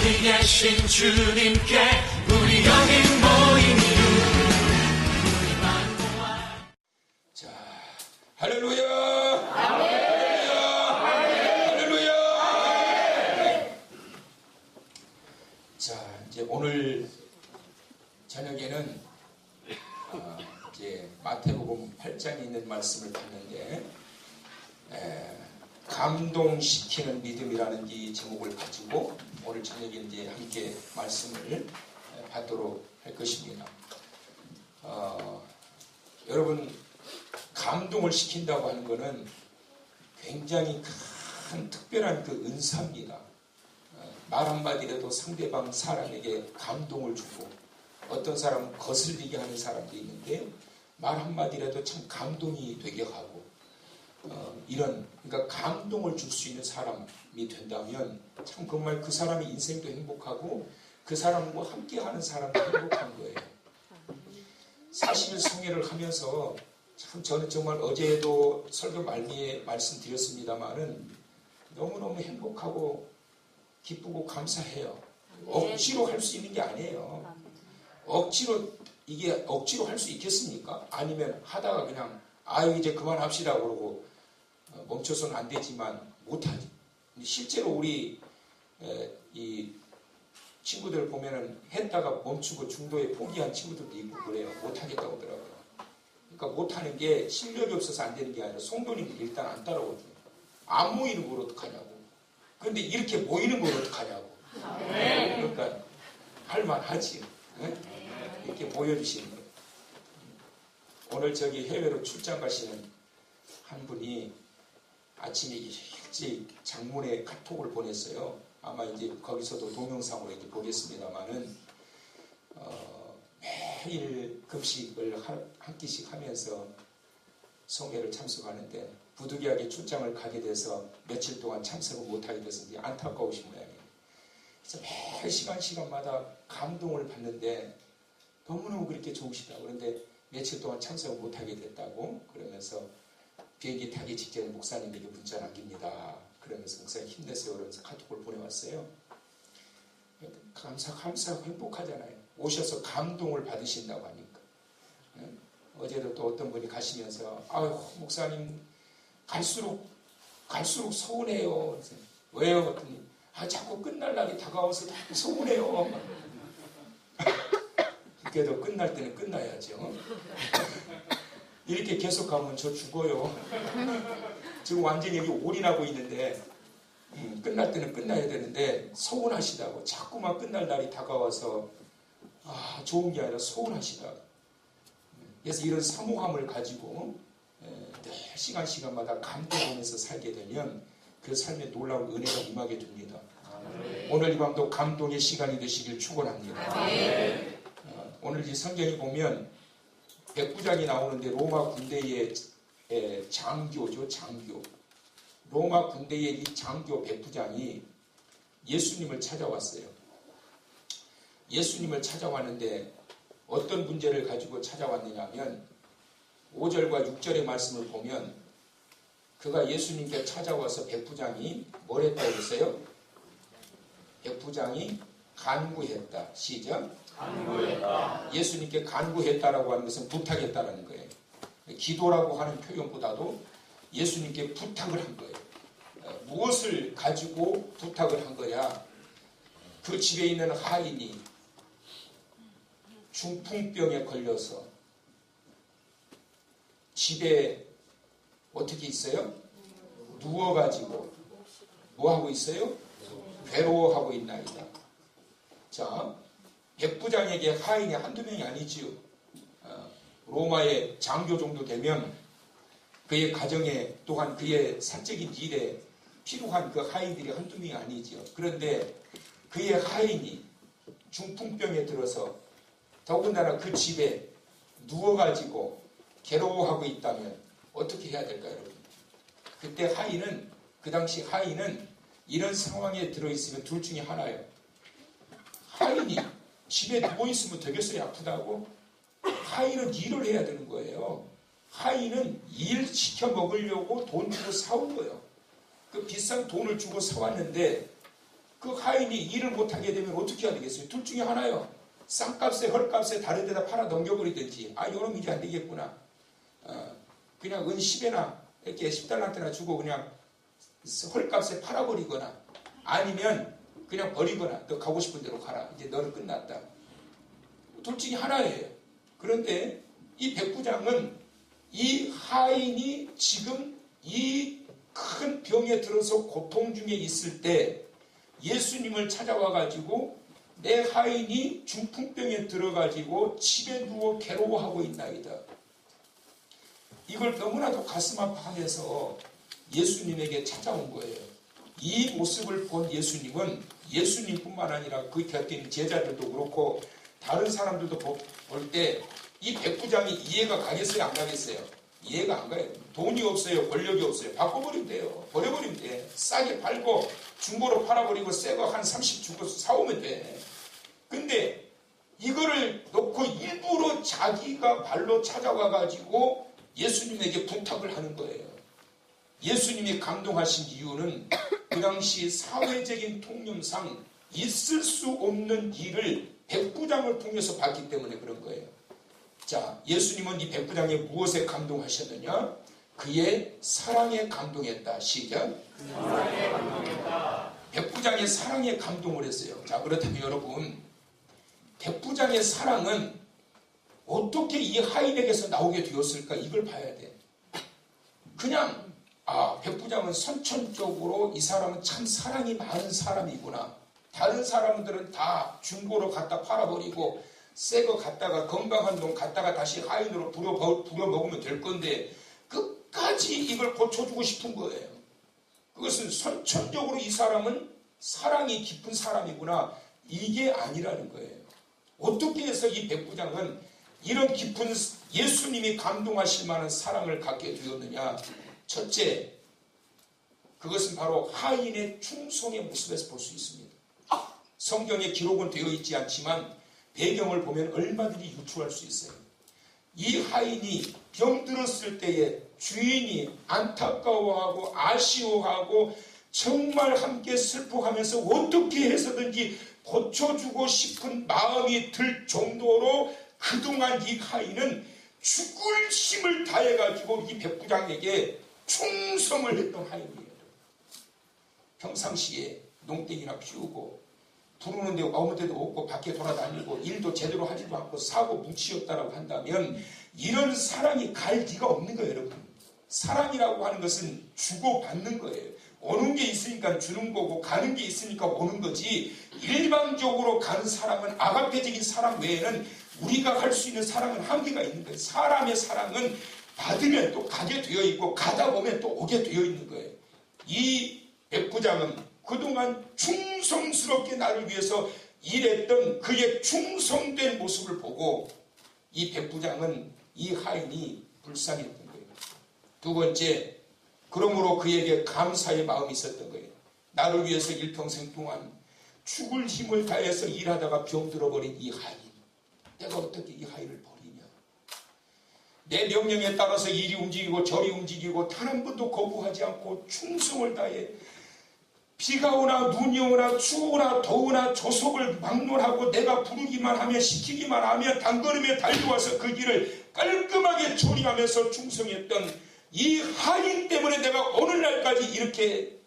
어디 계신 주님께 우리 여기 모인 이유 우리만 모아. 자, 할렐루야! 할렐루야! 할렐루야! 자, 이제 오늘 저녁에는 이제 마태복음 8장에 있는 말씀을 봤는데 감동시키는 믿음이라는 이 제목을 가지고 오늘 저녁에 이제 함께 말씀을 받도록 할 것입니다. 여러분, 감동을 시킨다고 하는 것은 굉장히 큰 특별한 그 은사입니다. 말 한마디라도 상대방 사람에게 감동을 주고, 어떤 사람은 거슬리게 하는 사람도 있는데 말 한마디라도 참 감동이 되게 하고, 그러니까 감동을 줄 수 있는 사람이 된다면 참 정말 그 사람의 인생도 행복하고 그 사람과 함께 하는 사람도 행복한 거예요. 사실 성회를 하면서 참 저는 정말 어제도 설교 말미에 말씀드렸습니다마는 너무너무 행복하고 기쁘고 감사해요. 억지로 할 수 있는 게 아니에요. 억지로 할 수 있겠습니까? 아니면 하다가 그냥 이제 그만합시다 그러고 멈춰서는 안 되지만 못하지. 실제로 우리 이 친구들 보면은 했다가 멈추고 중도에 포기한 친구들도 있고 그래요. 못하겠다고 하더라고요. 그러니까 못하는 게 실력이 없어서 안 되는 게 아니라 성도님들이 일단 안 따라오거든요. 안 모이는 걸 어떡하냐고. 그런데 이렇게 모이는 걸 어떡하냐고. 그러니까 할만하지. 이렇게 모여주시는 거예요. 오늘 저기 해외로 출장 가시는 한 분이 아침에 일찍 장문에 카톡을 보냈어요. 아마 이제 거기서도 동영상으로 이제 보겠습니다만은 매일 금식을 한 끼씩 하면서 성회를 참석하는데 부득이하게 출장을 가게 돼서 며칠 동안 참석을 못하게 돼서 이제 안타까우신 모양이에요. 그래서 매 시간마다 감동을 받는데 너무너무 그렇게 좋으시다고. 그런데 며칠 동안 참석을 못하게 됐다고 그러면서 비행기 타기 직전에 목사님에게 문자 남깁니다. 그러면서 목사님 힘내세요. 그러면서 카톡을 보내왔어요. 감사하고 행복하잖아요. 오셔서 감동을 받으신다고 하니까. 어제도 또 어떤 분이 가시면서 목사님 갈수록 서운해요. 그래서 왜요? 그랬더니 자꾸 끝날 날이 다가와서 자꾸 서운해요. 그래도 끝날 때는 끝나야죠. 이렇게 계속하면 저 죽어요. 지금 완전히 여기 올인하고 있는데 끝날 때는 끝나야 되는데 서운하시다고. 자꾸만 끝날 날이 다가와서 좋은 게 아니라 서운하시다고. 그래서 이런 사모함을 가지고 늘 시간마다 감동하면서 살게 되면 그 삶에 놀라운 은혜가 임하게 됩니다. 오늘 이 밤도 감동의 시간이 되시길 축원합니다. 오늘 이 성경에 보면 백부장이 나오는데 로마 군대의 장교죠. 장교. 로마 군대의 이 장교 백부장이 예수님을 찾아왔어요. 예수님을 찾아왔는데 어떤 문제를 가지고 찾아왔느냐 하면 5절과 6절의 말씀을 보면 그가 예수님께 찾아와서 백부장이 뭘 했다고 했어요? 백부장이 간구했다. 시작. 간구했다. 예수님께 간구했다라고 하는 것은 부탁했다라는 거예요. 기도라고 하는 표현보다도 예수님께 부탁을 한 거예요. 무엇을 가지고 부탁을 한 거냐? 그 집에 있는 하인이 중풍병에 걸려서 집에 어떻게 있어요? 누워가지고 뭐하고 있어요? 괴로워하고 있나이다. 자, 백부장에게 하인이 한두 명이 아니지요. 로마의 장교 정도 되면 그의 가정에 또한 그의 사적인 일에 필요한 그 하인들이 한두 명이 아니지요. 그런데 그의 하인이 중풍병에 들어서 더군다나 그 집에 누워가지고 괴로워하고 있다면 어떻게 해야 될까요, 여러분? 그때 하인은, 그 당시 하인은 이런 상황에 들어있으면 둘 중에 하나예요. 하인이 집에 누워있으면 되겠어요? 아프다고? 하인은 일을 해야 되는 거예요. 하인은 일 시켜 먹으려고 돈 주고 사온 거예요. 그 비싼 돈을 주고 사왔는데 그 하인이 일을 못하게 되면 어떻게 해야 되겠어요? 둘 중에 하나요. 싼값에 헐값에 다른 데다 팔아 넘겨버리든지, 요놈 일이 안 되겠구나, 그냥 은 10에나 이렇게 10달란트나 주고 그냥 헐값에 팔아버리거나, 아니면 그냥 버리거나, 너 가고 싶은 대로 가라, 이제 너는 끝났다. 둘 중에 하나예요. 그런데 이 백부장은 이 하인이 지금 이 큰 병에 들어서 고통 중에 있을 때 예수님을 찾아와 가지고 내 하인이 중풍병에 들어가지고 집에 누워 괴로워하고 있나이다. 이걸 너무나도 가슴 아파하면서 예수님에게 찾아온 거예요. 이 모습을 본 예수님은 예수님뿐만 아니라 그 곁에 있는 제자들도 그렇고 다른 사람들도 볼 때 이 백부장이 이해가 가겠어요? 안 가겠어요? 이해가 안 가요. 돈이 없어요. 권력이 없어요. 바꿔버리면 돼요. 버려버리면 돼. 싸게 팔고 중고로 팔아버리고 새 거 한 30 주고 사오면 돼. 근데 이거를 놓고 일부러 자기가 발로 찾아와 가지고 예수님에게 부탁을 하는 거예요. 예수님이 감동하신 이유는 그 당시 사회적인 통념상 있을 수 없는 일을 백부장을 통해서 봤기 때문에 그런 거예요. 자, 예수님은 이 백부장의 무엇에 감동하셨느냐? 그의 사랑에 감동했다. 시작. 사랑에 감동했다. 백부장의 사랑에 감동을 했어요. 자, 그렇다면 여러분, 백부장의 사랑은 어떻게 이 하인에게서 나오게 되었을까? 이걸 봐야 돼. 그냥 백부장은 선천적으로 이 사람은 참 사랑이 많은 사람이구나. 다른 사람들은 다 중고로 갖다 팔아버리고 새 거 갖다가 건강한 돈 갖다가 다시 하인으로 부려 먹으면 될 건데 끝까지 이걸 고쳐주고 싶은 거예요. 그것은 선천적으로 이 사람은 사랑이 깊은 사람이구나. 이게 아니라는 거예요. 어떻게 해서 이 백부장은 이런 깊은 예수님이 감동하실 만한 사랑을 갖게 되었느냐? 첫째, 그것은 바로 하인의 충성의 모습에서 볼 수 있습니다. 성경에 기록은 되어 있지 않지만 배경을 보면 얼마든지 유추할 수 있어요. 이 하인이 병들었을 때에 주인이 안타까워하고 아쉬워하고 정말 함께 슬퍼하면서 어떻게 해서든지 고쳐주고 싶은 마음이 들 정도로 그동안 이 하인은 죽을 힘을 다해가지고 이 백부장에게 충성을 했던 하인이에요. 평상시에 농땡이나 피우고 부르는 데 아무 데도 없고 밖에 돌아다니고 일도 제대로 하지도 않고 사고 뭉치였다라고 한다면 이런 사랑이 갈 리가 없는 거예요, 여러분. 사랑이라고 하는 것은 주고받는 거예요. 오는 게 있으니까 주는 거고 가는 게 있으니까 오는 거지, 일방적으로 가는 사랑은, 아가페적인 사랑 외에는 우리가 할 수 있는 사랑은 한계가 있는 거예요. 사람의 사랑은 받으면 또 가게 되어 있고 가다 보면 또 오게 되어 있는 거예요. 이 백부장은 그동안 충성스럽게 나를 위해서 일했던 그의 충성된 모습을 보고 이 백부장은 이 하인이 불쌍했던 거예요. 두 번째, 그러므로 그에게 감사의 마음이 있었던 거예요. 나를 위해서 일평생 동안 죽을 힘을 다해서 일하다가 병들어버린 이 하인, 내가 어떻게 이 하인을 버리냐? 내 명령에 따라서 일이 움직이고 저리 움직이고 단 한 번도 거부하지 않고 충성을 다해 비가 오나 눈이 오나 추우나 더우나 조속을 막론하고 내가 부르기만 하면 시키기만 하면 단걸음에 달려와서 그 길을 깔끔하게 처리하면서 충성했던 이 하인 때문에 내가 오늘날까지 이렇게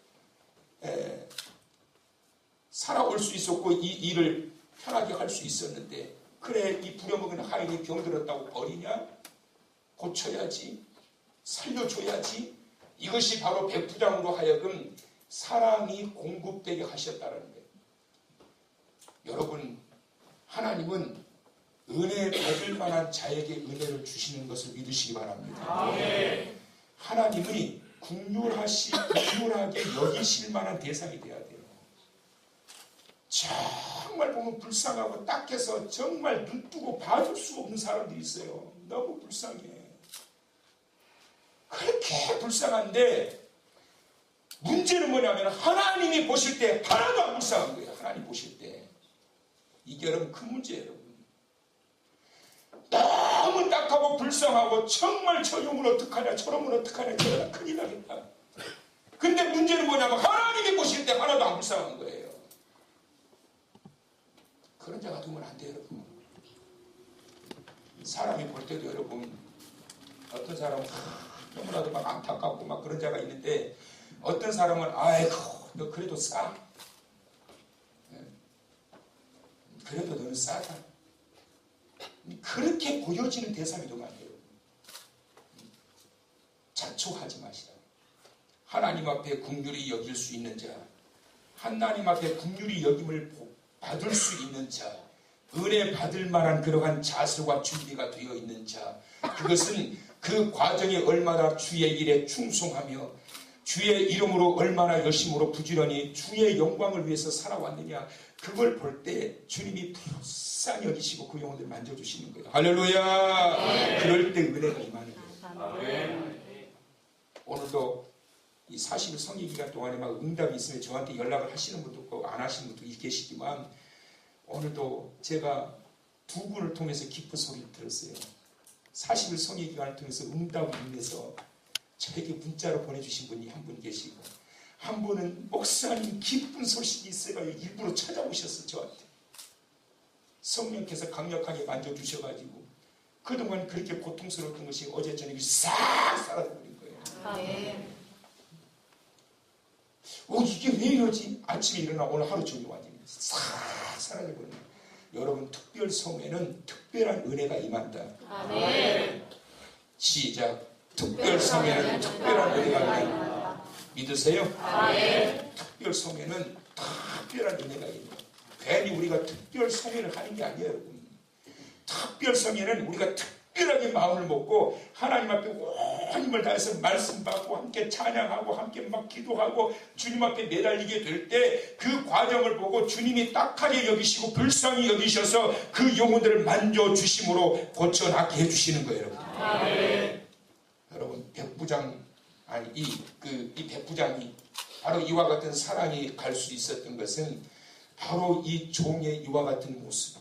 살아올 수 있었고 이 일을 편하게 할 수 있었는데, 그래 이 부려먹은 하인이 병들었다고 버리냐? 고쳐야지, 살려줘야지. 이것이 바로 백부장으로 하여금 사랑이 공급되게 하셨다는 거예요. 여러분, 하나님은 은혜 받을 만한 자에게 은혜를 주시는 것을 믿으시기 바랍니다. 하나님이 국률하게 여기실 만한 대상이 되어야 돼요. 정말 보면 불쌍하고 딱해서 정말 눈 뜨고 봐줄 수 없는 사람들이 있어요. 너무 불쌍해. 그렇게 불쌍한데 문제는 뭐냐면 하나님이 보실 때 하나도 안 불쌍한 거예요. 하나님 보실 때. 이게 여러분 큰 문제예요. 너무 딱하고 불쌍하고 정말 저 놈을 어떡하냐 저놈을 어떡하냐 저러다 큰일 나겠다. 근데 문제는 뭐냐면 하나님이 보실 때 하나도 안 불쌍한 거예요. 그런 자가 두면 안 돼요, 여러분. 사람이 볼 때도 여러분, 어떤 사람은 너무나도 막 안타깝고 막 그런 자가 있는데, 어떤 사람은 아이고 너 그래도 싸. 그래도 너는 싸다. 그렇게 보여지는 대상이 너무 많아요. 자초하지 마시라. 하나님 앞에 긍휼히 여길 수 있는 자, 하나님 앞에 긍휼히 여김을 받을 수 있는 자, 은혜 받을 만한 그러한 자세와 준비가 되어 있는 자, 그것은 그 과정에 얼마나 주의 일에 충성하며 주의 이름으로 얼마나 열심으로 부지런히 주의 영광을 위해서 살아왔느냐, 그걸 볼 때 주님이 불쌍히 여기시고 그 영혼들을 만져주시는 거예요. 할렐루야. 그럴 때 은혜가 임하는 거예요. 오늘도 이 40일 성의 기간 동안에 막 응답이 있으면 저한테 연락을 하시는 분도 있고 안 하시는 분도 계시지만, 오늘도 제가 두 분을 통해서 기쁜 소리를 들었어요. 40일 성의 기간을 통해서 응답을 인해서 저에게 문자로 보내주신 분이 한 분 계시고, 한 분은 목사님 기쁜 소식이 있어요 일부러 찾아오셨어. 저한테 성령께서 강력하게 만져주셔가지고 그동안 그렇게 고통스러웠던 것이 어제 저녁에 싹 사라져버린 거예요. 이게 왜 이러지? 아침에 일어나 오늘 하루 종일 완전히 싹 사라져버린 거예요. 여러분, 특별 성회는 특별한 은혜가 임한다. 아멘. 시작. 특별 성회는 특별한 은혜가 임한다. 믿으세요? 아멘. 특별 성회는 특별한 은혜가 임한다. 괜히 우리가 특별 성회를 하는 게 아니에요, 여러분. 특별 성회는 우리가 특별하게 마음을 먹고 하나님 앞에 온 힘을 다해서 말씀 받고 함께 찬양하고 함께 막 기도하고 주님 앞에 매달리게 될 때 그 과정을 보고 주님이 딱하게 여기시고 불쌍히 여기셔서 그 영혼들을 만져주심으로 고쳐나게 해주시는 거예요, 여러분. 아멘. 여러분, 백부장, 아니 이 백부장이 바로 이와 같은 사랑이 갈 수 있었던 것은 바로 이 종의 이와 같은 모습,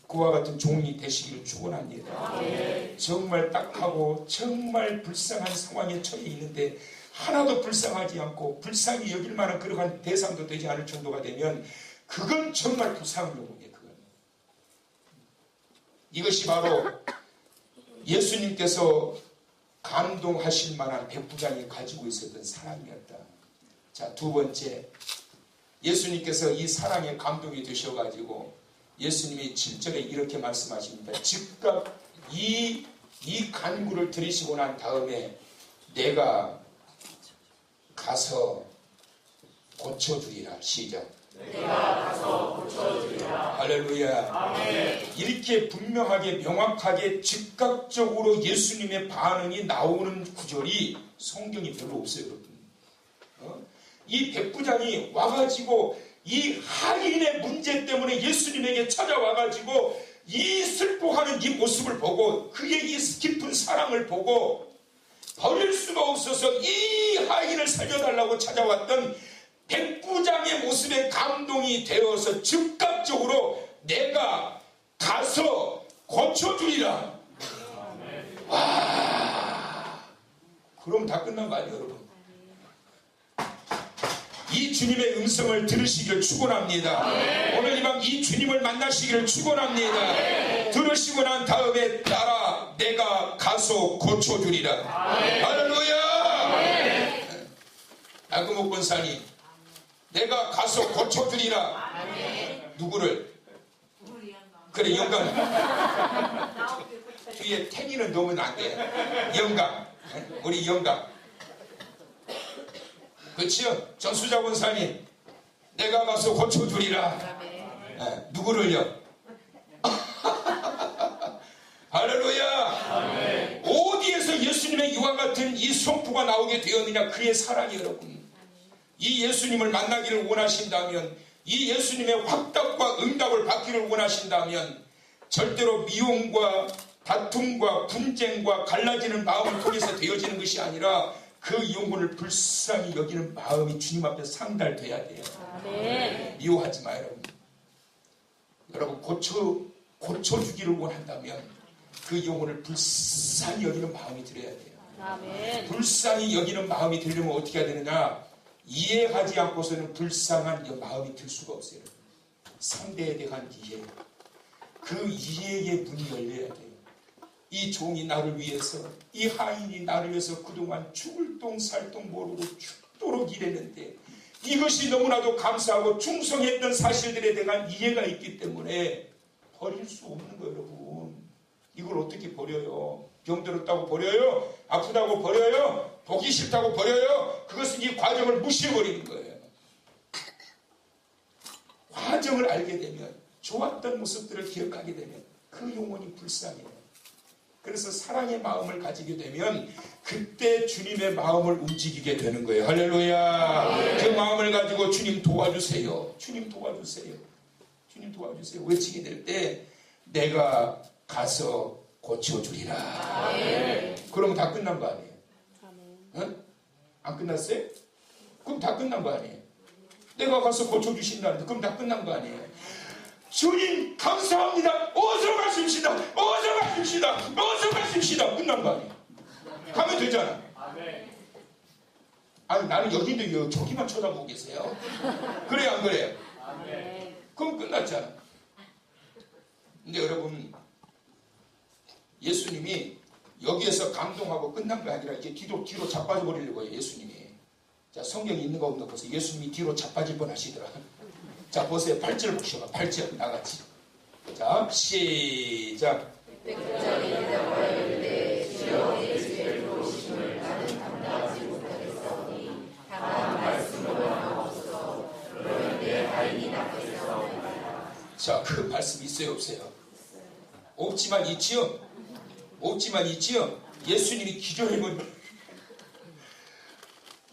그와 같은 종이 되시기를 축원합니다. 정말 딱하고 정말 불쌍한 상황에 처해 있는데 하나도 불쌍하지 않고 불쌍히 여길 만한 그러한 대상도 되지 않을 정도가 되면 그건 정말 불쌍한 영혼이에요. 이것이 바로 예수님께서 감동하실 만한 백부장이 가지고 있었던 사랑이었다. 자, 두 번째, 예수님께서 이 사랑에 감동이 되셔가지고 예수님이 7절에 이렇게 말씀하십니다. 즉각 이 간구를 들으시고 난 다음에 내가 가서 고쳐주리라. 시작. 내가 가서 고쳐주리라. 할렐루야. 아멘. 이렇게 분명하게 명확하게 즉각적으로 예수님의 반응이 나오는 구절이 성경이 별로 없어요, 여러분. 이 백부장이 와가지고 이 하인의 문제 때문에 예수님에게 찾아와가지고 이 슬퍼하는 이 모습을 보고 그의 이 깊은 사랑을 보고 버릴 수가 없어서 이 하인을 살려달라고 찾아왔던 백부장의 모습에 감동이 되어서 즉각적으로 내가 가서 고쳐주리라. 와, 그럼 다 끝난 거 아니에요, 여러분? 이 주님의 음성을 들으시기를 축원합니다. 오늘 이 밤 이 주님을 만나시기를 축원합니다. 들으시고 난 다음에 따라 내가 가서 고쳐주리라. 할렐루야. 야고보 권사님, 내가 가서 고쳐주리라. 누구를? 그래, 영감. 뒤에 탱이는 넣으면 안 돼. 영감, 우리 영감. 그치요? 전수자 권사님, 내가 가서 고쳐주리라. 누구를요? 할렐루야. 어디에서 예수님의 이와 같은 이 선포가 나오게 되었느냐? 그의 사랑이, 여러분. 이 예수님을 만나기를 원하신다면, 이 예수님의 확답과 응답을 받기를 원하신다면 절대로 미움과 다툼과 분쟁과 갈라지는 마음을 통해서 되어지는 것이 아니라 그 영혼을 불쌍히 여기는 마음이 주님 앞에 상달돼야 돼요. 미워하지 마요, 여러분. 여러분, 고쳐주기를 원한다면 그 영혼을 불쌍히 여기는 마음이 들어야 돼요. 불쌍히 여기는 마음이 들려면 어떻게 해야 되느냐? 이해하지 않고서는 불쌍한 마음이 들 수가 없어요. 상대에 대한 이해, 그 이해의 문이 열려야 돼요. 이 종이 나를 위해서, 이 하인이 나를 위해서 그동안 죽을 똥 살 똥 모르고 죽도록 일했는데 이것이 너무나도 감사하고 충성했던 사실들에 대한 이해가 있기 때문에 버릴 수 없는 거예요, 여러분. 이걸 어떻게 버려요? 병들었다고 버려요? 아프다고 버려요? 보기 싫다고 버려요? 그것은 이 과정을 무시해버리는 거예요. 과정을 알게 되면, 좋았던 모습들을 기억하게 되면 그 영혼이 불쌍해요. 그래서 사랑의 마음을 가지게 되면 그때 주님의 마음을 움직이게 되는 거예요. 할렐루야. 그 마음을 가지고 주님 도와주세요. 주님 도와주세요. 주님 도와주세요. 외치게 될 때 내가 가서 고쳐주리라. 그러면 다 끝난 거 아니에요? 응? 안 끝났어요? 그럼 다 끝난 거 아니에요? 내가 가서 고쳐주신다는데 그럼 다 끝난 거 아니에요? 주님 감사합니다. 어서 가십시다. 어서 가십시다. 어서 가십시다. 끝난 거 아니에요? 가면 되잖아. 아니 나는 여기도 저기만 쳐다보고 계세요. 그래요 안 그래요? 그럼 끝났잖아. 근데 여러분 예수님이 여기에서 감동하고 끝난 게 아니라 이제 뒤로 자빠져 버리려고 해요. 예수님이. 자 성경에 있는 거 없는 거 보세요. 예수님이 뒤로 자빠질 뻔 하시더라. 자 보세요. 8절 보시오. 8절 나같이. 자 시작. 자 그 말씀 있어요 없어요? 없지만 있지요? 없지만 있지요? 예수님이 기절해버려.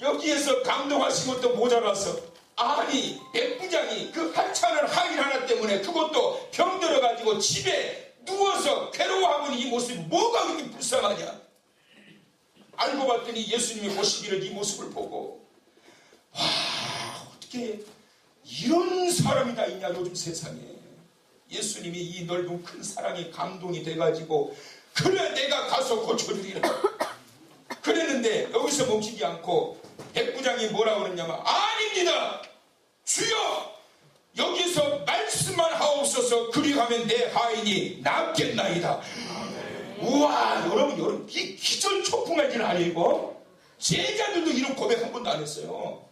여기에서 감동하신 것도 모자라서 아니 백부장이 그 하찮은 하인 하나 때문에 그것도 병들어가지고 집에 누워서 괴로워하는 이 모습이 뭐가 그렇게 불쌍하냐. 알고 봤더니 예수님이 보시기를 이 모습을 보고 와 어떻게 이런 사람이 다 있냐 요즘 세상에. 예수님이 이 넓은 큰 사랑에 감동이 돼가지고 그래 내가 가서 고쳐주리라 그랬는데 여기서 멈추지 않고 백부장이 뭐라고 그랬냐면 아닙니다 주여 여기서 말씀만 하옵소서 그리하면 내 하인이 낫겠나이다. 우와 여러분 이 기절초풍할 일 아니고 제자들도 이런 고백 한 번도 안 했어요.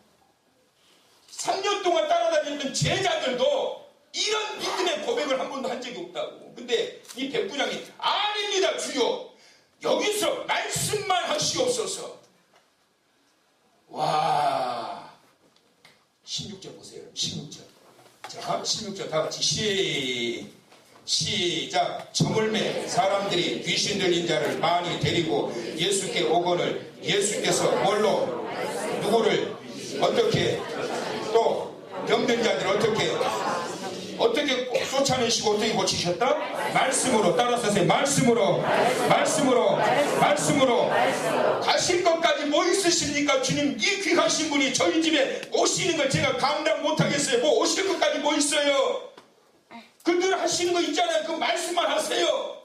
3년 동안 따라다녔던 제자들도 이런 믿음의 고백을 한 번도 한 적이 없다고. 근데 이 백부장이 아닙니다 주여 여기서 말씀만 하시옵소서. 와 16절 보세요. 16절. 자 16절 다같이 시작. 저물매 사람들이 귀신 들린 자를 많이 데리고 예수께 오거늘 예수께서 뭘로 누구를 어떻게 또 병든 자들 어떻게 쫓아내시고 어떻게 고치셨다? 말씀으로. 따라서 하세요. 말씀으로 가실 것까지 뭐 있으십니까? 주님 이 귀하신 분이 저희 집에 오시는 걸 제가 감당 못하겠어요. 뭐 오실 것까지 뭐 있어요? 그들 하시는 거 있잖아요. 그 말씀만 하세요.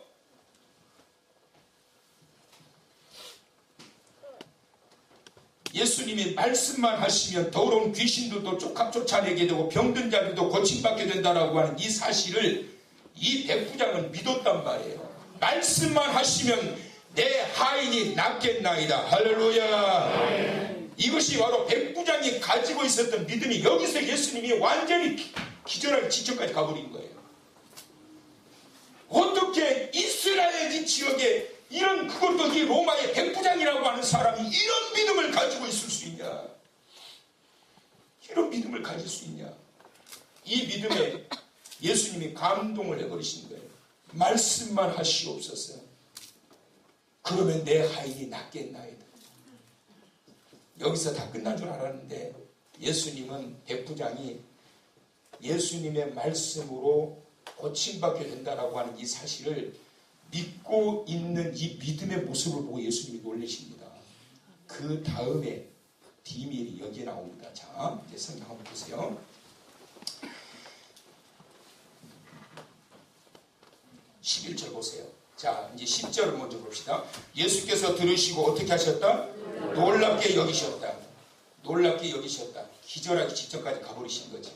예수님이 말씀만 하시면 더러운 귀신들도 쫓아내게 되고 병든 자들도 고침받게 된다라고 하는 이 사실을 이 백부장은 믿었단 말이에요. 말씀만 하시면 내 하인이 낫겠나이다. 할렐루야. 이것이 바로 백부장이 가지고 있었던 믿음이 여기서 예수님이 완전히 기절하기 직전까지 가버린 거예요. 어떻게 이스라엘 지역에 이런 그것도 이 로마의 백부장이라고 하는 사람이 이런 믿음을 가지고 있을 수 있냐? 이런 믿음을 가질 수 있냐? 이 믿음에 예수님이 감동을 해버리신 거예요. 말씀만 하시옵소서. 그러면 내 하인이 낫겠나이다. 여기서 다 끝난 줄 알았는데 예수님은 백부장이 예수님의 말씀으로 고침받게 된다라고 하는 이 사실을 믿고 있는 이 믿음의 모습을 보고 예수님이 놀라십니다. 그 다음에 비밀이 여기에 나옵니다. 자, 이제 성경 한번 보세요. (11절) 보세요. 자, 이제 10절을 먼저 봅시다. 예수께서 들으시고 어떻게 하셨다? 놀랍게 여기셨다. 놀랍게 여기셨다. 기절하기 직전까지 가버리신 거지.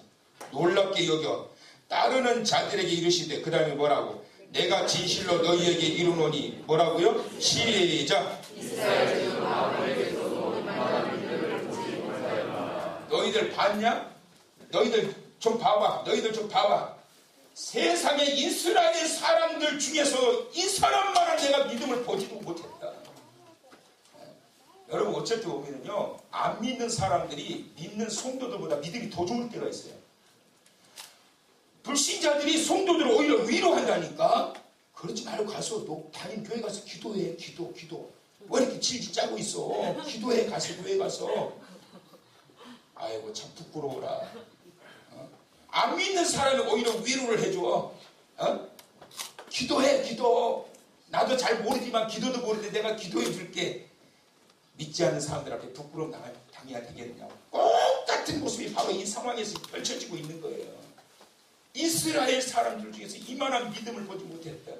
놀랍게 여겨 따르는 자들에게 이르시되, 그 다음에 뭐라고? 내가 진실로 너희에게 이르노니, 뭐라고요? 시작. 너희들 봤냐? 너희들 좀 봐봐. 너희들 좀 봐봐. 세상의 이스라엘 사람들 중에서 이 사람만은 내가 믿음을 보지도 못했다. 여러분, 어쨌든 보면요, 안 믿는 사람들이 믿는 성도들보다 믿음이 더 좋을 때가 있어요. 불신자들이 성도들을 오히려 위로한다니까. 그러지 말고 가서 너 담임 교회 가서 기도해. 기도. 왜 이렇게 질질 짜고 있어? 기도해. 가서 교회 가서. 아이고 참 부끄러워라. 안 믿는 사람이 오히려 위로를 해줘. 기도해. 기도. 나도 잘 모르지만 기도도 모르는데 내가 기도해 줄게. 믿지 않는 사람들 앞에 부끄러움 당해야 되겠냐고. 똑같은 모습이 바로 이 상황에서 펼쳐지고 있는 거예요. 이스라엘 사람들 중에서 이만한 믿음을 보지 못했다.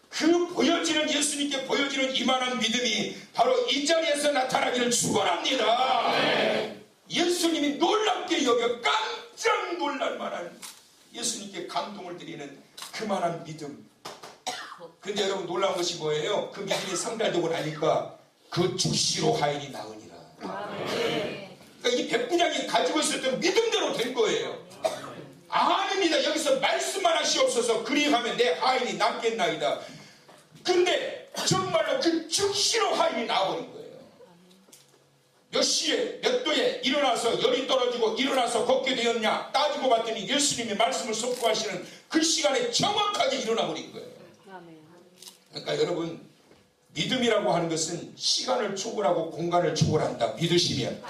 그 보여지는, 예수님께 보여지는 이만한 믿음이 바로 이 자리에서 나타나기를 축원합니다. 네. 예수님이 놀랍게 여겨 깜짝 놀랄 만한, 예수님께 감동을 드리는 그만한 믿음. 근데 여러분, 놀라운 것이 뭐예요? 그 믿음이 상달되고 나니까 그 죽시로 하인이 나으니라. 네. 그러니까 이 백부장이 가지고 있었던 믿음대로 된 거예요. 아닙니다. 여기서 말씀만 하시옵소서. 그리하면 내 하인이 남겠나이다. 근데 정말로 그 즉시로 하인이 나와버린 거예요. 몇 시에 몇 도에 일어나서 열이 떨어지고 일어나서 걷게 되었냐 따지고 봤더니 예수님이 말씀을 선포하시는 그 시간에 정확하게 일어나버린 거예요. 그러니까 여러분, 믿음이라고 하는 것은 시간을 초월하고 공간을 초월한다. 믿으시면.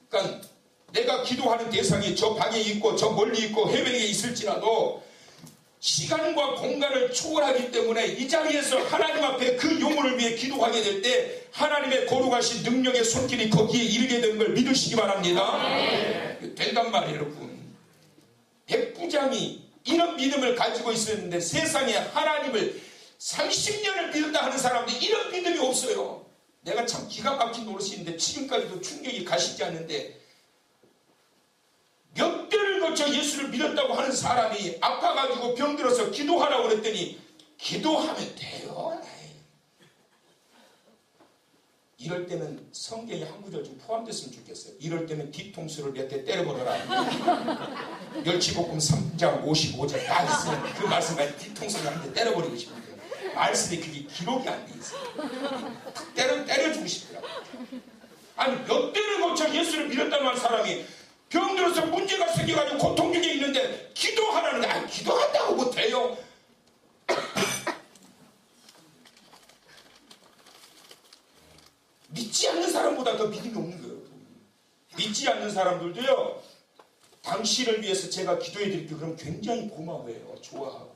그러니까 내가 기도하는 대상이 저 방에 있고 저 멀리 있고 해외에 있을지라도 시간과 공간을 초월하기 때문에 이 자리에서 하나님 앞에 그 영혼을 위해 기도하게 될 때 하나님의 거룩하신 능력의 손길이 거기에 이르게 되는 걸 믿으시기 바랍니다. 된단 말이에요, 여러분. 백부장이 이런 믿음을 가지고 있었는데 세상에 하나님을 30년을 믿었다 하는 사람들이 이런 믿음이 없어요. 내가 참 기가 막힌 노릇인데 지금까지도 충격이 가시지 않는데, 몇 대를 거쳐 예수를 믿었다고 하는 사람이 아파가지고 병들어서 기도하라고 그랬더니 기도하면 돼요. 이럴 때는 성경에 한 구절 좀 포함됐으면 좋겠어요. 이럴 때는 뒤통수를 몇 대 때려버려라. 멸치볶음 3장 55절 딱 있으면 그 말씀까지 뒤통수를 한 대 때려버리고 싶은데 말씀이 그게 기록이 안 돼 있어요. 때려주고 싶더라고요. 아니, 몇 대를 거쳐 예수를 믿었다는 사람이 병들어서 문제가 생겨가지고 고통 중에 있는데 기도하라는데, 아니, 기도한다고 못해요. 믿지 않는 사람보다 더 믿음이 없는 거예요. 믿지 않는 사람들도요, 당신을 위해서 제가 기도해 드릴게요. 그럼 굉장히 고마워해요. 좋아하고.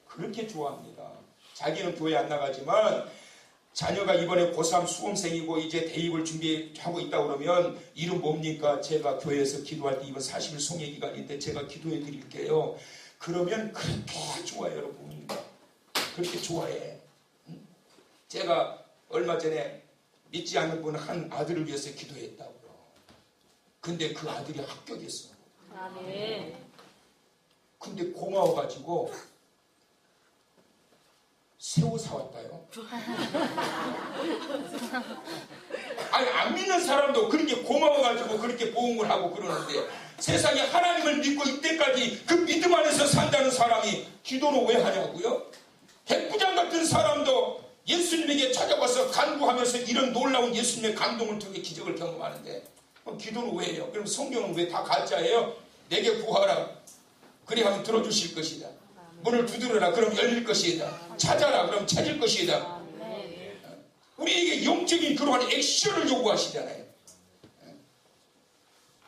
그렇게 좋아합니다. 자기는 교회 안 나가지만 자녀가 이번에 고3 수험생이고 이제 대입을 준비하고 있다 그러면 이름 뭡니까? 제가 교회에서 기도할 때 이번 40일 송해 기간인데 제가 기도해 드릴게요. 그러면 그렇게 좋아해요, 여러분. 그렇게 좋아해. 제가 얼마 전에 믿지 않는 분 한 아들을 위해서 기도했다고요. 근데 그 아들이 합격했어. 아멘. 근데 고마워가지고 새우 사왔다요. 아니, 안 믿는 사람도 그렇게 고마워가지고 그렇게 보응을 하고 그러는데 세상에 하나님을 믿고 이때까지 그 믿음 안에서 산다는 사람이 기도를 왜 하냐고요? 백부장 같은 사람도 예수님에게 찾아와서 간구하면서 이런 놀라운 예수님의 감동을 통해 기적을 경험하는데 기도는 왜 해요? 그럼 성경은 왜 다 가짜예요? 내게 구하라. 그리하면 들어주실 것이다. 문을 두드려라. 그럼 열릴 것이다. 찾아라. 그럼 찾을 것이다. 우리에게 영적인 그러한 액션을 요구하시잖아요.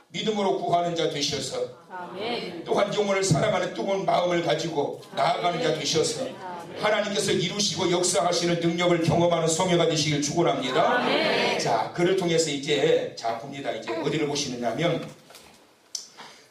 믿음으로 구하는 자 되셔서 또한 영혼을 사랑하는 뜨거운 마음을 가지고 나아가는 자 되셔서 하나님께서 이루시고 역사하시는 능력을 경험하는 성회가 되시길 축원합니다. 자, 그를 통해서 이제 자 봅니다. 이제 어디를 보시느냐면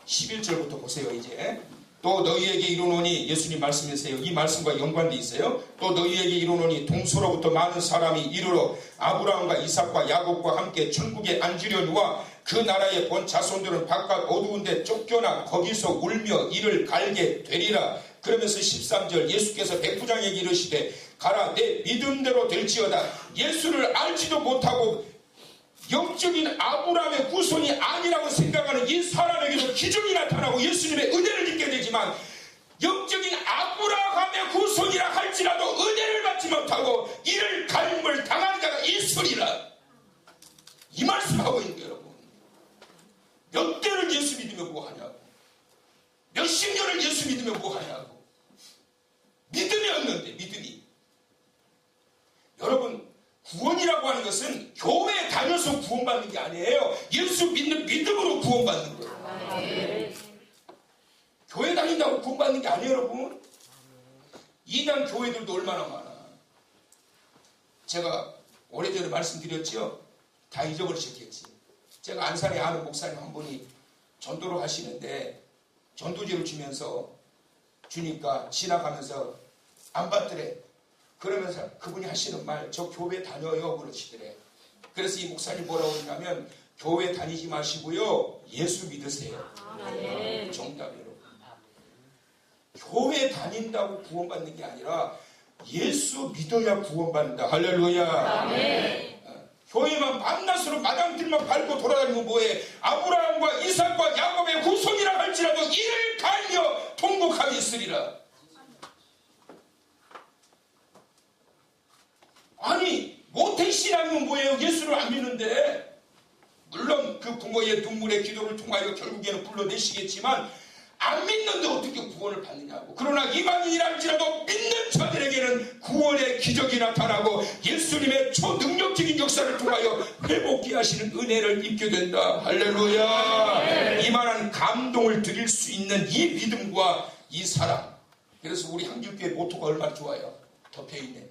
11절부터 보세요. 이제 또 너희에게 이르노니, 예수님 말씀이세요. 이 말씀과 연관되어 있어요. 또 너희에게 이르노니 동서로부터 많은 사람이 이르러 아브라함과 이삭과 야곱과 함께 천국에 앉으려 누워 그 나라에 본 자손들은 바깥 어두운 데 쫓겨나 거기서 울며 이를 갈게 되리라. 그러면서 13절 예수께서 백부장에게 이르시되 가라 내 믿음대로 될지어다. 예수를 알지도 못하고 영적인 아브라함의 후손이 아니라고 생각하는 이 사람에게도 기적이 나타나고 예수님의 은혜를 입게 되지만 영적인 아브라함의 후손이라 할지라도 은혜를 받지 못하고 이를 갈림을 당한 자가 있으리라. 이 말씀하고 있는 거예요. 여러분, 몇 대를 예수 믿으면 뭐하냐고, 몇십 년을 예수 믿으면 뭐하냐고. 믿음이 없는데, 믿음이. 여러분, 구원이라고 하는 것은 교회에 다녀서 구원받는 게 아니에요. 예수 믿는 믿음으로 구원받는 거예요. 교회 다닌다고 구원받는 게 아니에요, 여러분. 이단 교회들도 얼마나 많아. 제가 오래전에 말씀드렸죠. 다 잊어버리셨겠지. 제가 안산에 아는 목사님 한 분이 전도를 하시는데 전도제를 주니까 지나가면서 안 받더래. 그러면서 그분이 하시는 말, 저 교회 다녀요 그러시더래. 그래서 이 목사님 뭐라고 했냐면 교회 다니지 마시고요 예수 믿으세요. 정답이에요. 교회 다닌다고 구원받는 게 아니라 예수 믿어야 구원받는다. 할렐루야. 교회만 만나서는 마당들만 밟고 돌아다니면 뭐해. 아브라함과 이삭과 야곱의 후손이라 할지라도 이를 갈며 통곡하며 있으리라. 아니 모태신앙은 뭐예요? 예수를 안 믿는데. 물론 그 부모의 눈물의 기도를 통하여 결국에는 불러내시겠지만 안 믿는데 어떻게 구원을 받느냐고. 그러나 이방인이랄지라도 믿는 자들에게는 구원의 기적이 나타나고 예수님의 초능력적인 역사를 통하여 회복케 하시는 은혜를 입게 된다. 할렐루야. 이만한 감동을 드릴 수 있는 이 믿음과 이 사랑. 그래서 우리 한길교회 모토가 얼마나 좋아요. 덮여있네.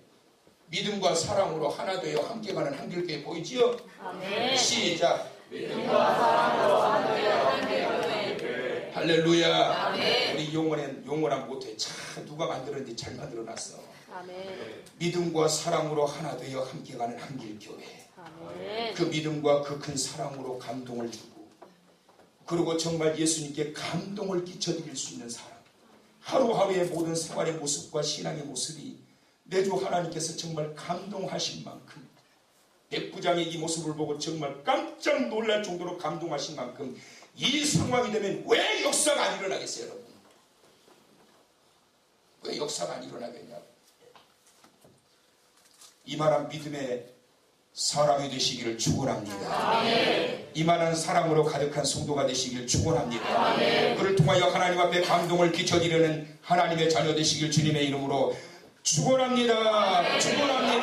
믿음과 사랑으로 하나 되어 함께 가는 한길교회 보이지요? 아멘. 시작. 믿음과 사랑으로 하나 되어 함께 가는 할렐루야. 아멘. 우리 용원한 모토에 참 누가 만들었는지 잘 만들어놨어. 아멘. 믿음과 사랑으로 하나 되어 함께 가는 한길교회. 아멘. 그 믿음과 그 큰 사랑으로 감동을 주고 그리고 정말 예수님께 감동을 끼쳐드릴 수 있는 사람. 하루하루의 모든 생활의 모습과 신앙의 모습이 내주 하나님께서 정말 감동하신 만큼 백부장의 이 모습을 보고 정말 깜짝 놀랄 정도로 감동하신 만큼 이 상황이 되면 왜 역사가 안 일어나겠어요, 여러분? 왜 역사가 안 일어나겠냐고. 이만한 믿음의 사람이 되시기를 축원합니다. 아멘. 이만한 사랑으로 가득한 성도가 되시기를 축원합니다. 아멘. 그를 통하여 하나님 앞에 감동을 끼쳐드리는 하나님의 자녀 되시길 주님의 이름으로 축원합니다. 축원합니다.